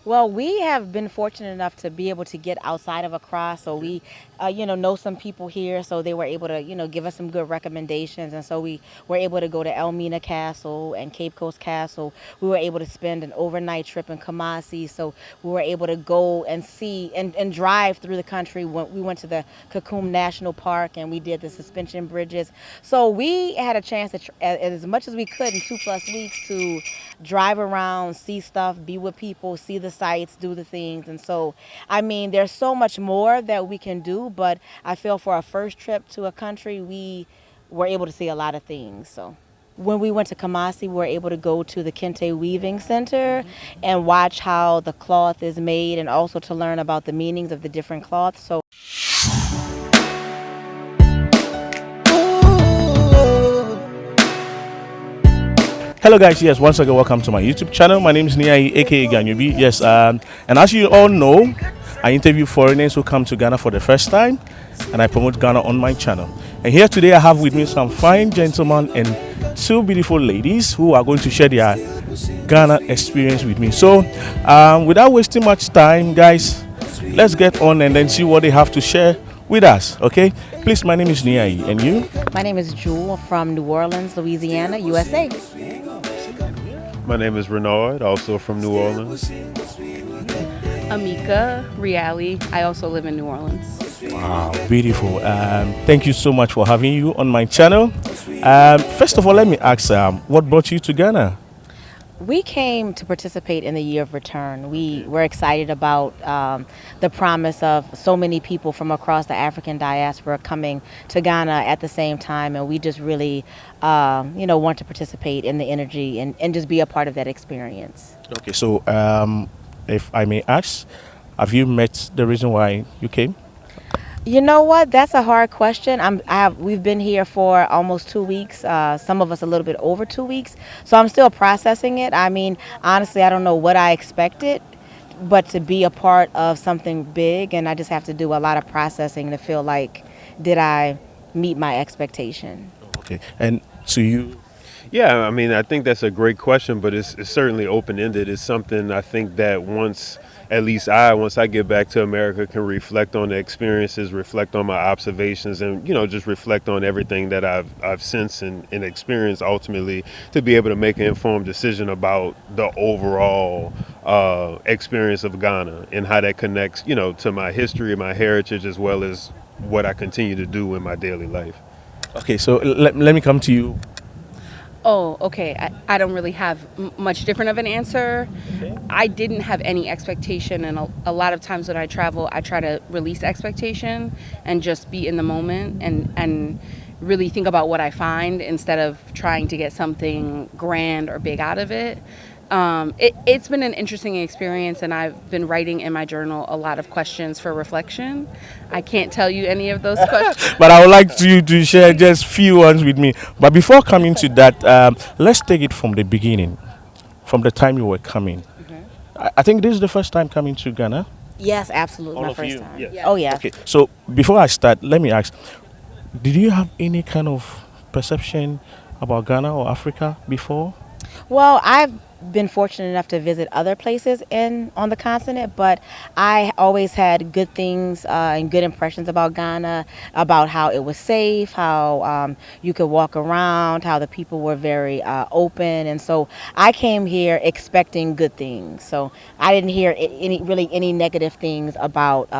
Well, we have been fortunate enough to be able to get outside of Accra, so we, know some people here, so they were able to, give us some good recommendations, and so we were able to go to Elmina Castle and Cape Coast Castle. We were able to spend an overnight trip in Kumasi, so we were able to go and see and drive through the country. We went to the Kakum National Park and we did the suspension bridges. So we had a chance to, as much as we could in 2+ weeks, to drive around, see stuff, be with people, see the sights, do the things. And so, I mean, there's so much more that we can do, but I feel for our first trip to a country, we were able to see a lot of things. So when we went to Kumasi, we were able to go to the Kente Weaving Center and watch how the cloth is made and also to learn about the meanings of the different cloths. So Hello guys, yes, once again welcome to my YouTube channel. My name is Niai aka Ganyubi. Yes, and as you all know, I interview foreigners who come to Ghana for the first time and I promote Ghana on my channel. And here today I have with me some fine gentlemen and two beautiful ladies who are going to share their Ghana experience with me. So without wasting much time, guys, let's get on and then see what they have to share with us. Okay, please, my name is Niai, and you? my name is Jewel from New Orleans, Louisiana, USA. My name is Renard, also from New Orleans. Amika Reali. I also live in New Orleans. Wow, beautiful. Thank you so much for having you on my channel. First of all, let me ask, what brought you to Ghana? We came to participate in the Year of Return. We were excited about the promise of so many people from across the African diaspora coming to Ghana at the same time, and we just really, want to participate in the energy and just be a part of that experience. Okay, so if I may ask, have you met the reason why you came? You know what? That's a hard question. We've been here for almost 2 weeks. Some of us a little bit over 2 weeks. So I'm still processing it. I mean, honestly, I don't know what I expected, but to be a part of something big, and I just have to do a lot of processing to feel like, did I meet my expectation? Okay, and to you? Yeah, I mean, I think that's a great question, but it's certainly open-ended. It's something I think that once I get back to America, can reflect on the experiences, reflect on my observations, and just reflect on everything that I've sensed and experienced. Ultimately, to be able to make an informed decision about the overall experience of Ghana and how that connects, to my history, my heritage, as well as what I continue to do in my daily life. Okay, so let me come to you. Oh, okay. I don't really have much different of an answer. I didn't have any expectation, and a lot of times when I travel, I try to release expectation and just be in the moment and really think about what I find instead of trying to get something grand or big out of it. It's been an interesting experience, and I've been writing in my journal a lot of questions for reflection. I can't tell you any of those questions. But I would like you to share just few ones with me. But before coming to that, let's take it from the beginning, from the time you were coming. I think this is the first time coming to Ghana. Yes, absolutely. All My of first you? time. Yes. Oh, yeah. Okay, so before I start, let me ask, did you have any kind of perception about Ghana or Africa before? Well, I've been fortunate enough to visit other places on the continent, but I always had good things and good impressions about Ghana, about how it was safe, how you could walk around, how the people were very open, and so I came here expecting good things. So I didn't hear any negative things about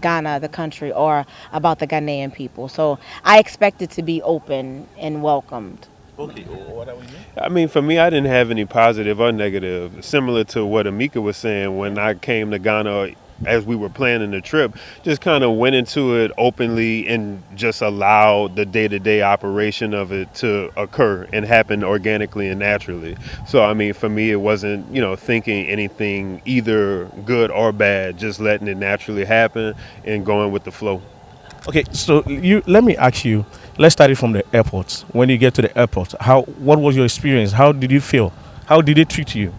Ghana, the country, or about the Ghanaian people. So I expected to be open and welcomed. Okay, what are we doing? I mean, for me, I didn't have any positive or negative. Similar to what Amika was saying, when I came to Ghana, as we were planning the trip, just kind of went into it openly and just allowed the day-to-day operation of it to occur and happen organically and naturally. So, I mean, for me, it wasn't, thinking anything either good or bad, just letting it naturally happen and going with the flow. Okay, so let me ask you. Let's start it from the airport. When you get to the airport, what was your experience? How did you feel? How did they treat you?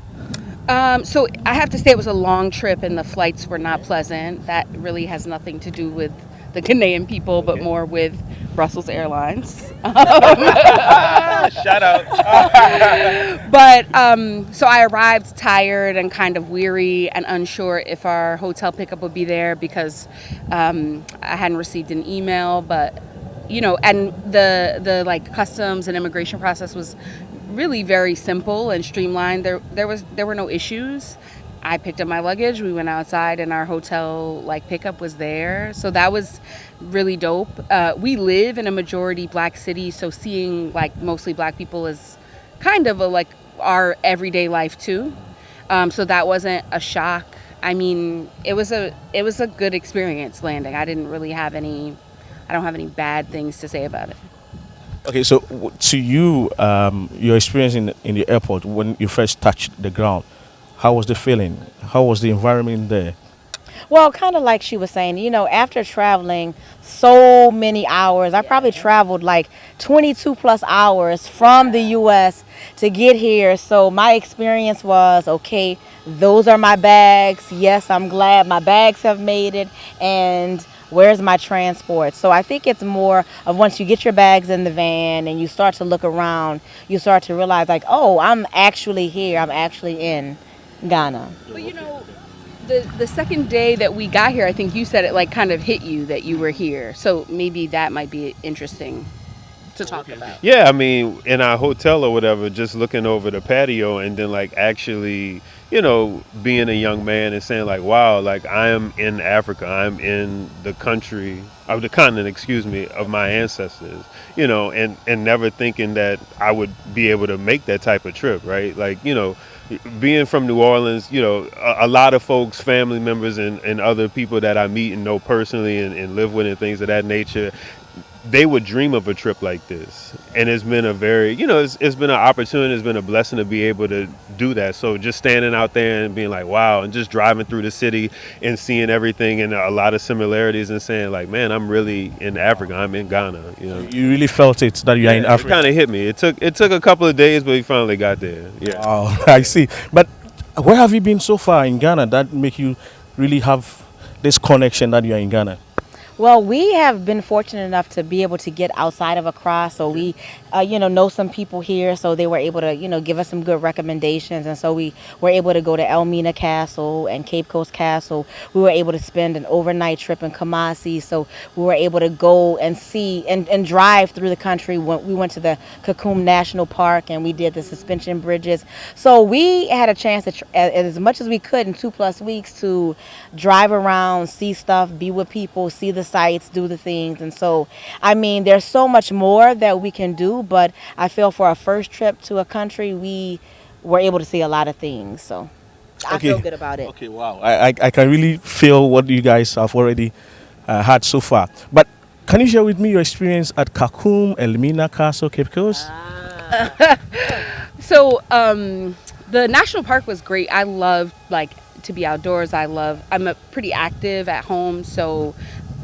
So I have to say it was a long trip, and the flights were not pleasant. That really has nothing to do with the Ghanaian people, but more with Brussels Airlines. Shout out. But so I arrived tired and kind of weary and unsure if our hotel pickup would be there because I hadn't received an email. But and the like customs and immigration process was really very simple and streamlined. There were no issues. I picked up my luggage. We went outside, and our hotel like pickup was there. So that was really dope. We live in a majority black city, so seeing like mostly black people is kind of like our everyday life too. So that wasn't a shock. I mean, it was a good experience landing. I don't have any bad things to say about it. Okay, so to you, your experience in the airport when you first touched the ground, how was the feeling? How was the environment there? Well, kind of like she was saying, after traveling so many hours, I probably traveled like 22 plus hours from the U.S. to get here. So my experience was, okay, those are my bags. Yes, I'm glad my bags have made it. And where's my transport? So I think it's more of once you get your bags in the van and you start to look around, you start to realize like, oh, I'm actually here. I'm actually in Ghana. But the second day that we got here, I think you said it like kind of hit you that you were here. So maybe that might be interesting to talk about. Yeah, I mean, in our hotel or whatever, just looking over the patio and then like actually, being a young man and saying like, wow, like I am in Africa, I'm in the country of the continent, excuse me, of my ancestors, and never thinking that I would be able to make that type of trip, right? Like, being from New Orleans, a lot of folks, family members and other people that I meet and know personally and live with and things of that nature, they would dream of a trip like this. And it's been a very, it's been an opportunity, it's been a blessing to be able to do that. So just standing out there and being like, wow, and just driving through the city and seeing everything and a lot of similarities and saying like, man, I'm really in Africa, I'm in Ghana, You really felt it that you are in It Africa. kind of hit me. It took a couple of days, but we finally got there. Yeah. Wow, I see. But where have you been so far in Ghana that make you really have this connection that you are in Ghana? Well, we have been fortunate enough to be able to get outside of Accra, so we, know some people here, so they were able to, give us some good recommendations, and so we were able to go to Elmina Castle and Cape Coast Castle. We were able to spend an overnight trip in Kumasi, so we were able to go and see and drive through the country. We went to the Kakum National Park, and we did the suspension bridges. So we had a chance to, as much as we could in 2+ weeks, to drive around, see stuff, be with people, see the sites, do the things. And so, I mean, there's so much more that we can do, but I feel for our first trip to a country, we were able to see a lot of things. So I feel good about it. Okay, wow. I can really feel what you guys have already had so far. But can you share with me your experience at Kakum, Elmina Castle, Cape Coast? So the national park was great. I love to be outdoors. I'm pretty active at home, so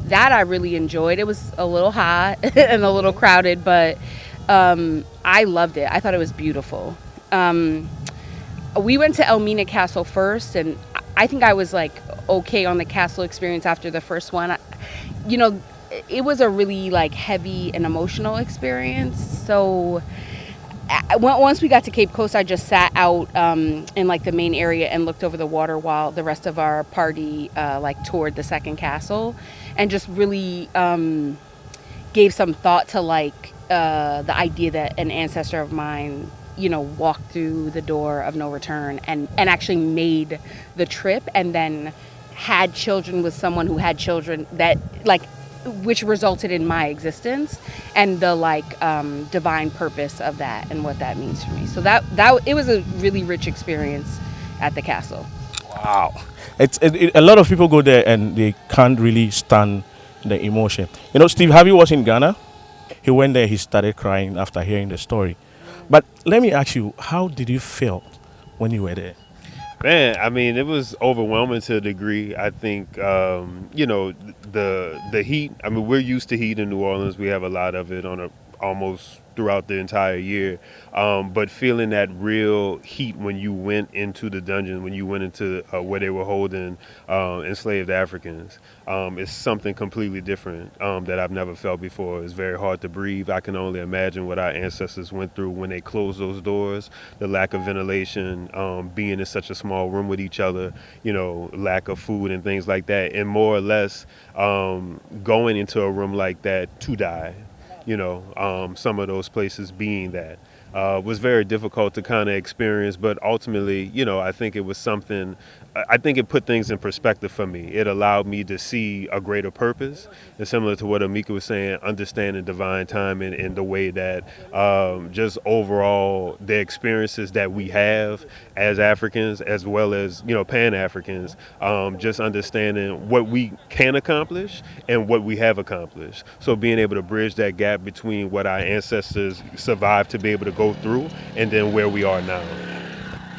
that I really enjoyed. It was a little hot and a little crowded, but I loved it. I thought it was beautiful. We went to Elmina Castle first, and I think I was like okay on the castle experience after the first one. It was a really like heavy and emotional experience. So once we got to Cape Coast, I just sat out in like the main area and looked over the water while the rest of our party toured the second castle, and just really gave some thought to the idea that an ancestor of mine, walked through the door of no return and actually made the trip and then had children with someone who had children that which resulted in my existence, and the divine purpose of that and what that means for me. So that it was a really rich experience at the castle. Wow. A lot of people go there and they can't really stand the emotion. Steve, have you was in Ghana? He went there, he started crying after hearing the story. But let me ask you, how did you feel when you were there? Man, I mean, it was overwhelming to a degree. I think, the heat. I mean, we're used to heat in New Orleans. We have a lot of it on a almost throughout the entire year. But feeling that real heat when you went into the dungeon, when you went into where they were holding enslaved Africans, it's something completely different that I've never felt before. It's very hard to breathe. I can only imagine what our ancestors went through when they closed those doors, the lack of ventilation, being in such a small room with each other, lack of food and things like that, and more or less going into a room like that to die. Some of those places being that was very difficult to kind of experience, but ultimately, I think it was something. I think it put things in perspective for me. It allowed me to see a greater purpose, and similar to what Amika was saying, understanding divine time in the way that just overall the experiences that we have as Africans, as well as Pan Africans, just understanding what we can accomplish and what we have accomplished. So being able to bridge that gap between what our ancestors survived to be able to go through and then where we are now.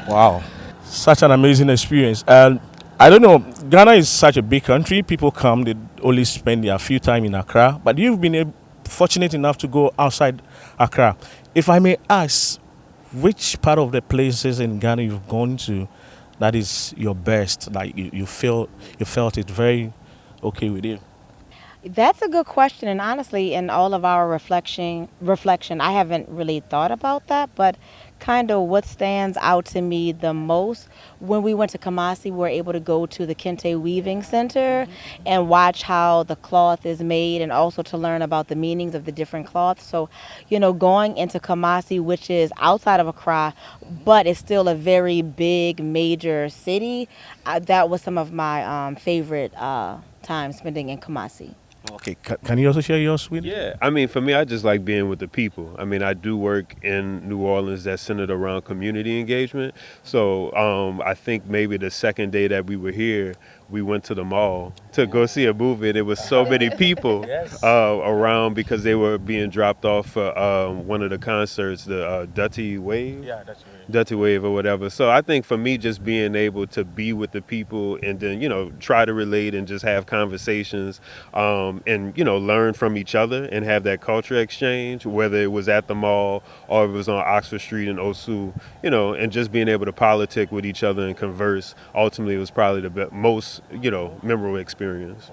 Wow. Such an amazing experience. And I don't know, Ghana is such a big country. People come, they only spend their few time in Accra. But you've been fortunate enough to go outside Accra. If I may ask, which part of the places in Ghana you've gone to that is your best? Like you felt it very okay with you? That's a good question, and honestly, in all of our reflection, I haven't really thought about that. But kind of what stands out to me the most when we went to Kumasi, we were able to go to the Kente Weaving Center and watch how the cloth is made, and also to learn about the meanings of the different cloths. So, going into Kumasi, which is outside of Accra, but it's still a very big, major city, that was some of my favorite time spending in Kumasi. Okay, can you also share yours with me? Yeah, I mean, for me, I just like being with the people. I mean, I do work in New Orleans that's centered around community engagement. So I think maybe the second day that we were here, we went to the mall to go see a movie. And there was so many people around because they were being dropped off for one of the concerts, the Dutty Wave. Yeah, that's right. Dirty Wave or whatever. So I think for me, just being able to be with the people and then, try to relate and just have conversations and, learn from each other and have that culture exchange, whether it was at the mall or it was on Oxford Street in Osu, and just being able to politic with each other and converse, ultimately was probably the most, memorable experience.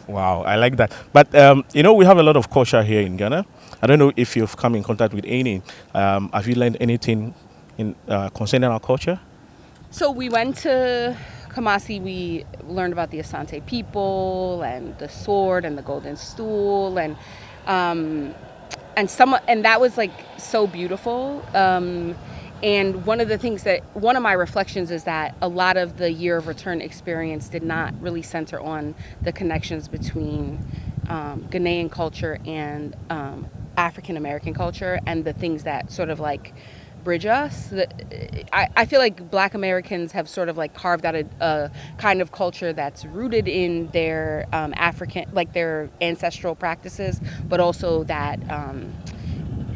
Wow, I like that. But we have a lot of culture here in Ghana. I don't know if you've come in contact with any. Have you learned anything in concerning our culture? So we went to Kumasi. We learned about the Asante people and the sword and the golden stool and that was like so beautiful. And one of my reflections is that a lot of the year of return experience did not really center on the connections between Ghanaian culture and African American culture and the things that sort of like bridge us. I feel like Black Americans have sort of like carved out a kind of culture that's rooted in their African, like their ancestral practices, but also that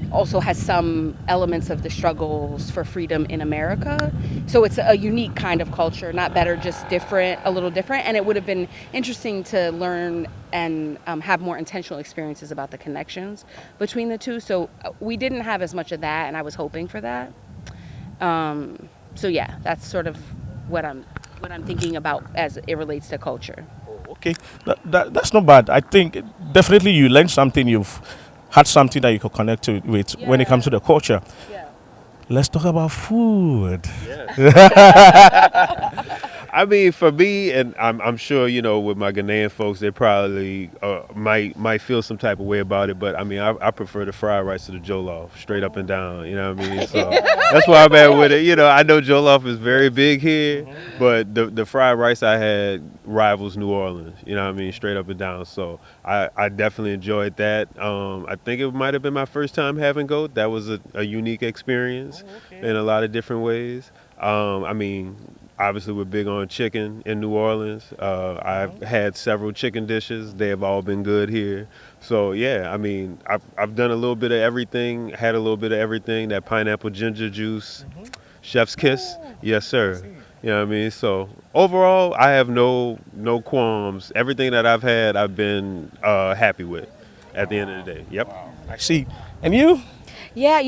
also has some elements of the struggles for freedom in America. So it's a unique kind of culture, not better, just different, a little different. And it would have been interesting to learn and have more intentional experiences about the connections between the two. So we didn't have as much of that, and I was hoping for that. So yeah, that's sort of what I'm thinking about as it relates to culture. Okay, that's not bad. I think definitely you learned something. You've had something that you could connect to with when it comes to the culture. Yeah. Let's talk about food. I mean, for me, and I'm sure with my Ghanaian folks, they probably might feel some type of way about it. But I mean, I prefer the fried rice to the jollof, straight up and down. You know what I mean? So that's why I'm at with it. I know jollof is very big here, but the fried rice I had rivals New Orleans. You know what I mean? Straight up and down. So I definitely enjoyed that. I think it might have been my first time having goat. That was a unique experience in a lot of different ways. I mean, obviously, we're big on chicken in New Orleans. I've had several chicken dishes. They have all been good here. So, yeah, I mean, I've done a little bit of everything, had a little bit of everything. That pineapple ginger juice, chef's kiss. Yes, sir. You know what I mean? So, overall, I have no qualms. Everything that I've had, I've been happy with at the end of the day. Yep. I see. And you? Yeah,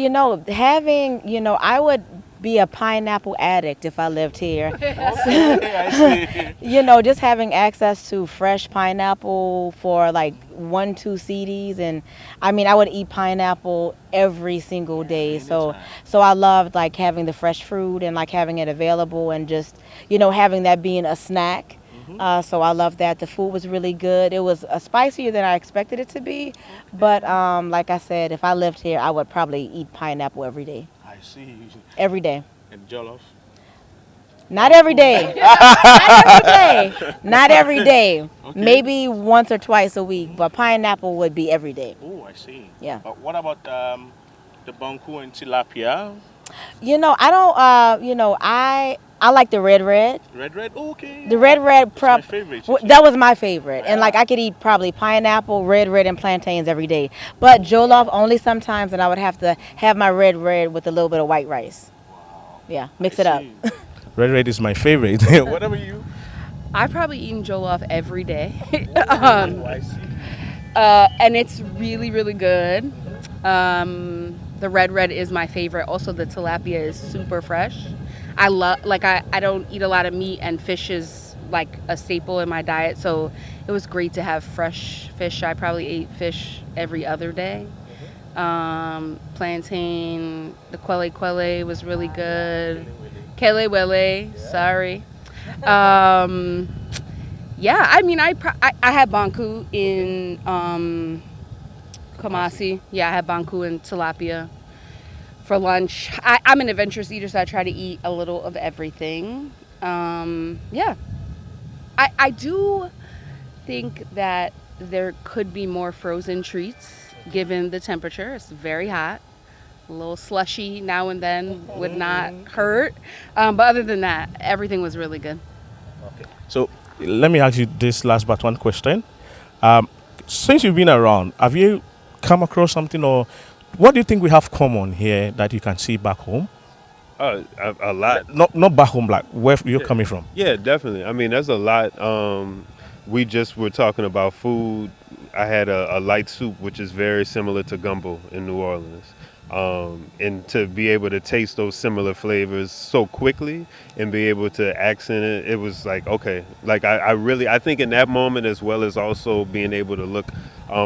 having, I would be a pineapple addict if I lived here. I see. Just having access to fresh pineapple for like 1, 2 CDs, and I mean, I would eat pineapple every single day. So I loved like having the fresh fruit and like having it available and just, having that being a snack. So I love that. The food was really good. It was spicier than I expected it to be, but like I said, if I lived here, I would probably eat pineapple every day. I see. Every day. And jollof. Not every day. Not every day. Not every day. Okay. Maybe once or twice a week, but pineapple would be every day. Oh, I see. Yeah. What about the banku and tilapia? I don't. I like the red red. Red? Oh, okay. The red red That's my favorite. that was my favorite, and like I could eat probably pineapple, red red, and plantains every day. But jollof only sometimes, and I would have to have my red red with a little bit of white rice. Yeah, mix it up. Red is my favorite. What about you? I've probably eaten jollof every day. Oh, I see. And it's really, really good. The red is my favorite. Also, the tilapia is super fresh. I don't eat a lot of meat, and fish is like a staple in my diet. So it was great to have fresh fish. I probably ate fish every other day. Plantain, the quele was really good. Kele wele, sorry. Yeah, I mean, I had banku in Kumasi. Yeah, I had banku and tilapia for lunch. I'm an adventurous eater, so I try to eat a little of everything. Yeah. I do think that there could be more frozen treats given the temperature. It's very hot. A little slushy now and then would not hurt. But other than that, everything was really good. So let me ask you this last but one question. Since you've been around, have you come across something, or what do you think we have common here that you can see back home? A lot. Not back home, like where you're coming from. Yeah, definitely. I mean, there's a lot. We just were talking about food. I had a light soup, which is very similar to gumbo in New Orleans. And to be able to taste those similar flavors so quickly and be able to accent it, it was like, okay. Like I think in that moment, as well as also being able to look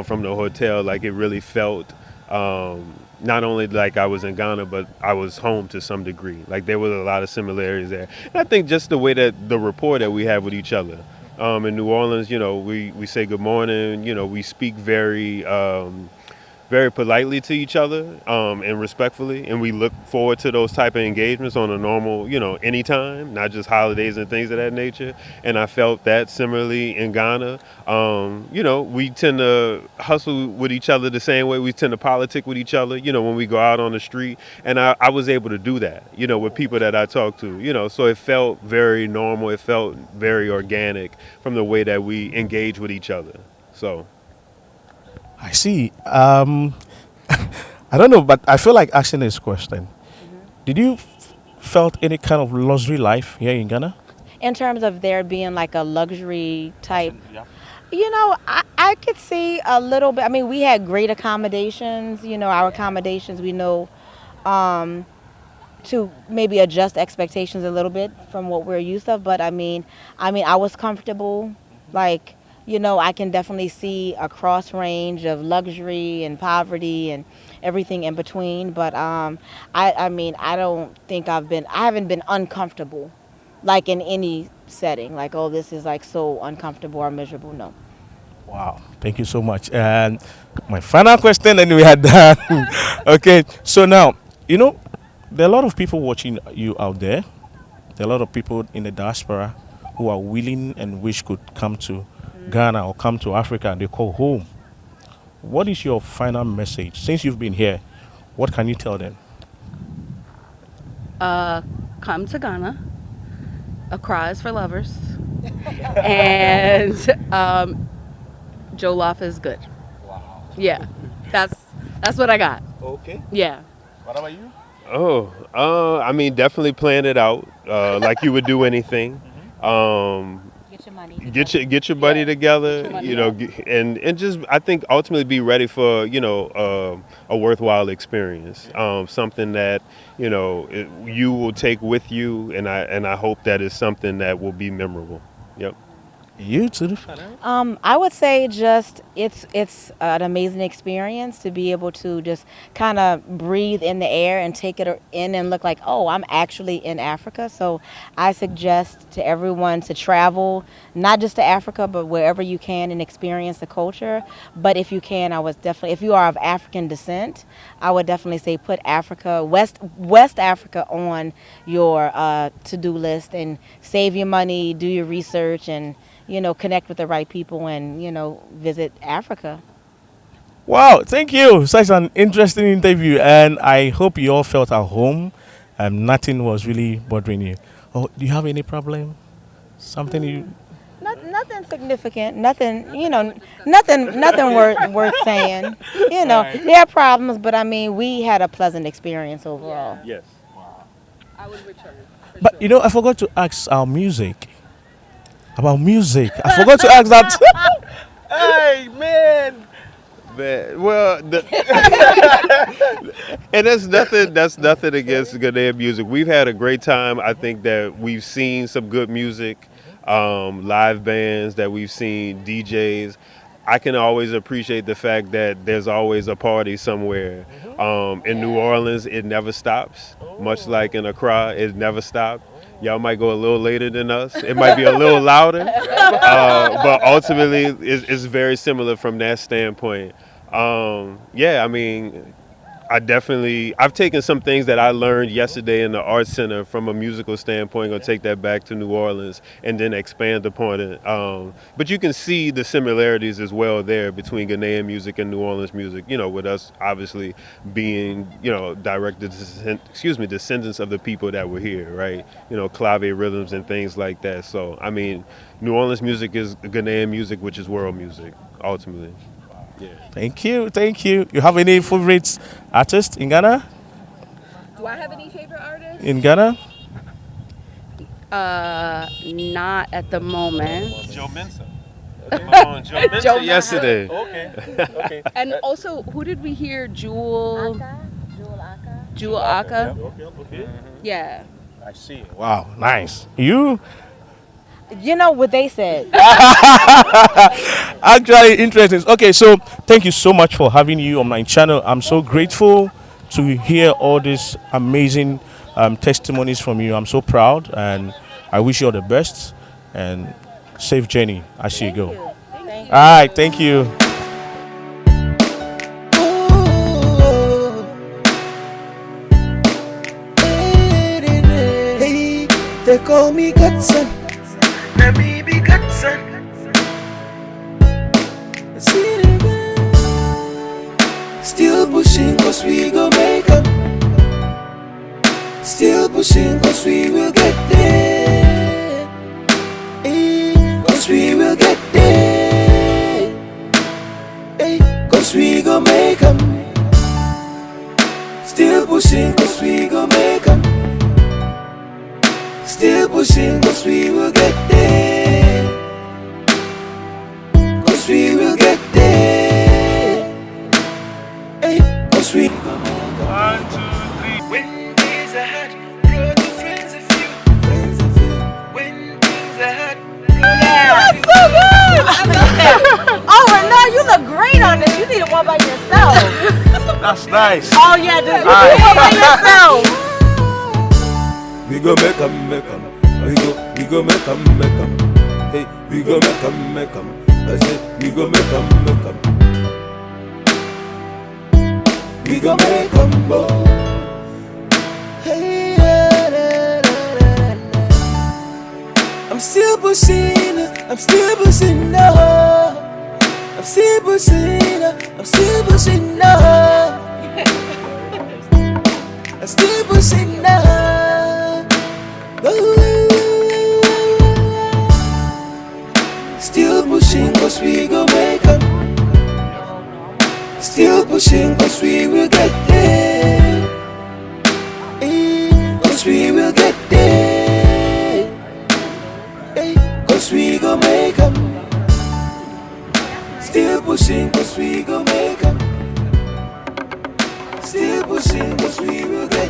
from the hotel, like it really felt not only like I was in Ghana, but I was home to some degree. Like there was a lot of similarities there. And I think just the way that the rapport that we have with each other. In New Orleans, we say good morning, we speak very politely to each other and respectfully, and we look forward to those type of engagements on a normal, anytime, not just holidays and things of that nature. And I felt that similarly in Ghana. We tend to hustle with each other the same way we tend to politic with each other, when we go out on the street. And I was able to do that, with people that I talk to, so it felt very normal. It felt very organic from the way that we engage with each other. So. I see. I don't know, but I feel like asking this question. Did you felt any kind of luxury life here in Ghana? In terms of there being like a luxury type, Yeah. I could see a little bit. I mean, we had great accommodations. Our accommodations, we know, to maybe adjust expectations a little bit from what we're used to. But I mean, I was comfortable. Like, I can definitely see a cross range of luxury and poverty and everything in between. But I mean, I don't think I haven't been uncomfortable, like in any setting. Like, oh, this is like so uncomfortable or miserable. No. Wow, thank you so much. And my final question, and we are done. Okay, so now, there are a lot of people watching you out there. There are a lot of people in the diaspora who are willing and wish could come to Ghana or come to Africa and they call home. What is your final message? Since you've been here, what can you tell them? Come to Ghana. Accra is for lovers. And jollof is good. Wow. Yeah, that's what I got. Okay. Yeah. What about you? I mean, definitely plan it out like you would do anything. Get your money. get your buddy together, money you know, up. and just I think ultimately be ready for a worthwhile experience, something that you will take with you, and I hope that is something that will be memorable. Yep. You too. I would say just it's an amazing experience to be able to just kind of breathe in the air and take it in and look like, oh, I'm actually in Africa. So I suggest to everyone to travel, not just to Africa, but wherever you can and experience the culture. But if you can, I was definitely, if you are of African descent, I would definitely say put Africa, West Africa on your to-do list and save your money, do your research, and connect with the right people and, visit Africa. Wow, thank you. Such an interesting interview, and I hope you all felt at home. Nothing was really bothering you. Oh, do you have any problem? Something you? Nothing significant, nothing, nothing worth saying. There are problems, but I mean, we had a pleasant experience overall. Yes. I would return. But I forgot to ask our music. About music, I forgot to ask that. Hey man. Well, and that's nothing. That's nothing against Ghanaian music. We've had a great time. I think that we've seen some good music, live bands that we've seen, DJs. I can always appreciate the fact that there's always a party somewhere. In New Orleans, it never stops. Much like in Accra, it never stops. Y'all might go a little later than us. It might be a little louder, but ultimately, it's very similar from that standpoint. Yeah, I mean, I've taken some things that I learned yesterday in the Arts Center from a musical standpoint, gonna take that back to New Orleans and then expand upon it. But you can see the similarities as well there between Ghanaian music and New Orleans music, with us obviously being, descendants of the people that were here, right? Clave rhythms and things like that. So, I mean, New Orleans music is Ghanaian music, which is world music, ultimately. Yeah. Thank you, thank you. You have any favorite artist in Ghana? Do I have any favorite artists? In Ghana? Not at the moment. Joe Mensa. Joe Mensa Joe yesterday. Okay. And also, who did we hear? Jewel Aka. Aka. Okay. Yeah. I see. Wow, nice. You? You know what they said. Actually interesting. Okay, so thank you so much for having you on my channel. I'm so grateful to hear all these amazing testimonies from you. I'm so proud, and I wish you all the best and safe journey as you go. Thank you. All right, thank you. Hey, they call me Godson. Let me be Godson. See the man. Still pushing cause we gon' make 'em. Still pushing cause we will get there. Hey, cause we will get there. Hey, cause we gon' make 'em. Still pushing cause we gon' make 'em. Still pushing cause we will get there. Cause we will get there. Hey, cause we will make 'em. 1, 2, 3. When days are hot, roll to friends of you. Friends of you. When things are hot, That's so good. I love that. Oh, Renee, you look great on this. You need one by yourself. That's nice. Oh yeah, dude. You need one by yourself. we go make 'em, make 'em. We go make 'em, make 'em. Hey, we go make 'em, make 'em. I say, we go make 'em, make 'em. We go make 'em, oh. Hey, I'm still pushing, I'm still pushing, no. I'm still pushing, I'm still pushing, no. I'm still pushing, no. Still pushing cause we gon' make 'em. Still pushing cause we will get there. Cause we will get there. Cause we gon' pushing, cause we gon' make 'em. Still pushing, cause we will get